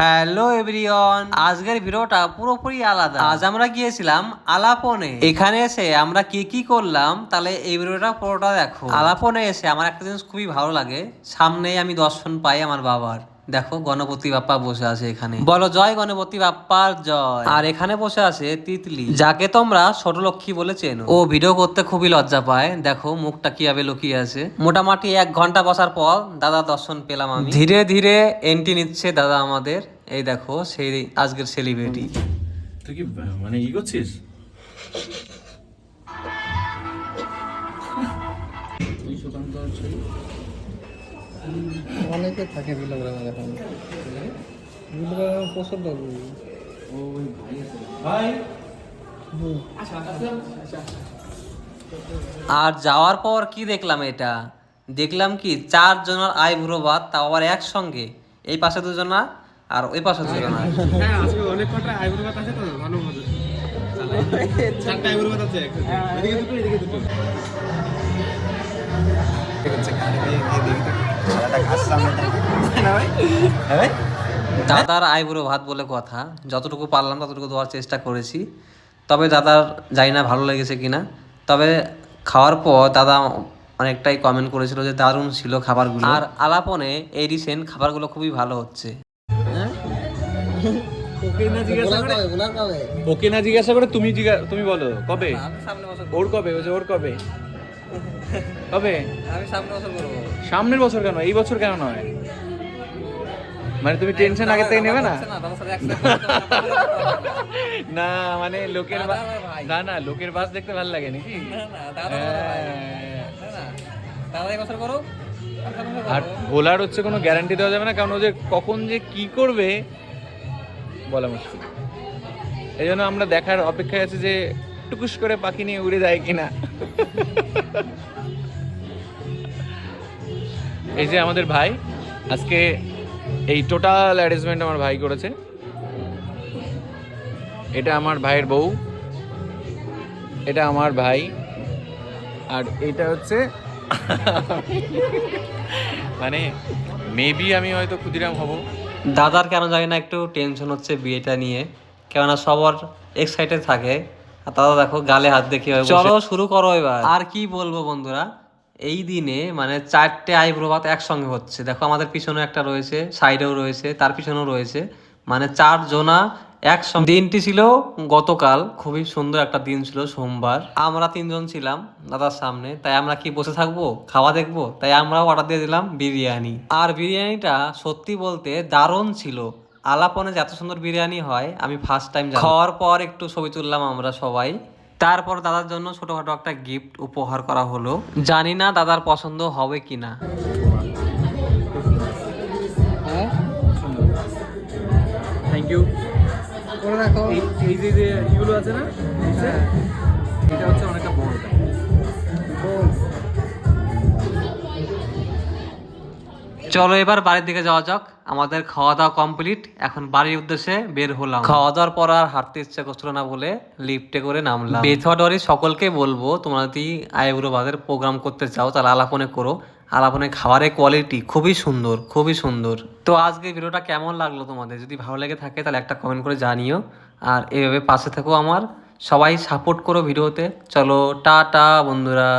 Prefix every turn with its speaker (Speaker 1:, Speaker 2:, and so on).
Speaker 1: Hello everyone, আজকের ভিডিওটা পুরোপুরি আলাদা। আজ আমরা গিয়েছিলাম আলাপনে। এখানে এসে আমরা কি কি করলাম তাহলে এই ভিডিওটা পুরোটা দেখো। আলাপনে এসে আমার একটা জিনিস খুবই ভালো লাগে, সামনেই আমি দর্শন পাই আমার বাবার। দেখো গণপতি বাপ্পা বসে আছে এখানে, বলো জয় গণপতি বাপ্পার জয়। আর এখানে বসে আছে তিতলি, যাকে তোমরা ছোট লক্ষ্মী বলে চেনো। ও ভিডিও করতে খুবই লজ্জা পায়, দেখো মুখটা কিভাবে লুকিয়ে আছে। মোটামুটি 1 ঘন্টা বসার পর দাদা দর্শন পেলাম আমি। ধীরে ধীরে এন্ট্রি নিচ্ছে দাদা আমাদের। এই দেখো সেই আজকের সেলিব্রিটি।
Speaker 2: তুই কি মানে ই করছিস?
Speaker 1: অনেকে থাকে বিলগ্রামে, দেখুন বিলগ্রামে পছন্দ। আর যাওয়ার পর কি দেখলাম, এটা দেখলাম কি 4 জনের আইব্রো ভাত, তাও আবার একসঙ্গে। এই পাশে 2 জনা আর ওই পাশে 2 জনা।
Speaker 3: হ্যাঁ, আজকে অনেক কটা আইব্রো ভাত আছে তো, ভালো মজা। 4টা আইব্রো ভাত আছে একসাথে। এদিকে দুটো, এদিকে দুটো।
Speaker 1: দাদার আইব্রো ভাত বলে কথা, যতটুকু পারলাম ততটুকু দেওয়ার চেষ্টা করেছি। তবে দাদার জানি না ভালো লেগেছে কিনা। তবে খাওয়ার পর দাদা অনেকটাই কমেন্ট করেছিল যে দারুণ ছিল খাবারগুলো। আর আলাপনে এই রিসেন্ট খাবারগুলো খুবই ভালো হচ্ছে।
Speaker 2: ওকে না জিজ্ঞাসা করে তুমি বলো কবে? ওর কবে? ওর কবে? কবে?
Speaker 1: আমি সামনে বছর করবো।
Speaker 2: সামনের বছর কেন? এই বছর কেন নয়? মানে তুমি টেনশন আগে থেকে নেবে না? না মানে লোকের না লোকের বাস দেখতে ভালো লাগে নাকি? আর ভোলার হচ্ছে কোনো গ্যারান্টি দেওয়া যাবে না, কারণ ও যে কখন যে কি করবে বলা মুশকিল। এই জন্য আমরা দেখার অপেক্ষায় আছি যে টুকুস করে পাখি নিয়ে উড়ে যায় কিনা। এই যে আমাদের ভাই, আজকে এই টোটাল অ্যারেঞ্জমেন্ট আমার ভাই করেছে। এটা আমার ভাইয়ের বউ, এটা আমার ভাই, আর এটা হচ্ছে মানে মেবি আমি হয়তো ক্ষুদিরাম হব।
Speaker 1: দাদার কেন জানি না একটু টেনশন হচ্ছে বিয়েটা নিয়ে, কেননা সবার এক্সাইটেড থাকে। আর দাদা দেখো গালে হাত দেখি। চলো শুরু করো এবার। আর কি বলবো বন্ধুরা, এই দিনে মানে 4টে আইব্রো ভাত একসঙ্গে হচ্ছে। দেখো আমাদের পিছনে একটা রয়েছে, সাইডেও রয়েছে, তার পিছনেও রয়েছে, মানে 4 জনা একসঙ্গে। দিনটি ছিল গতকাল, খুবই সুন্দর একটা দিন ছিল, সোমবার। আমরা 3 জন ছিলাম দাদার সামনে, তাই আমরা কি বসে থাকবো খাওয়া দেখবো, তাই আমরাও অর্ডার দিয়ে দিলাম বিরিয়ানি। আর বিরিয়ানিটা সত্যি বলতে দারুণ ছিল। আলাপনে যে এত সুন্দর বিরিয়ানি হয় আমি ফার্স্ট টাইম। খাওয়ার পর একটু ছবি তুললাম আমরা সবাই। তারপর দাদার জন্য ছোটখাটো একটা গিফট উপহার করা হলো, জানি না দাদার পছন্দ হবে কিনা।
Speaker 2: Thank you. এই যে ইগুলো আছে না, এটা হচ্ছে অনেকটা বড়।
Speaker 1: চলো এবার বাড়ির দিকে যাওয়া যাক। আমাদের খাওয়া দাওয়া কমপ্লিট, এখন বাড়ির উদ্দেশ্যে বের হলাম। খাওয়া দাওয়ার পর আর হাঁটতে ইচ্ছে করছিল না বলে লিফটে করে নামলাম। বেথুয়াডরি সকলকে বলবো, তোমরা যদি আইব্রো ভাতের প্রোগ্রাম করতে চাও তাহলে আলাপনে করো। আলাপনে খাবারের কোয়ালিটি খুবই সুন্দর, খুবই সুন্দর। তো আজকে ভিডিওটা কেমন লাগলো তোমাদের? যদি ভালো লেগে থাকে তাহলে একটা কমেন্ট করে জানিও। আর এভাবে পাশে থেকো আমার, সবাই সাপোর্ট করো ভিডিওতে। চলো টাটা বন্ধুরা।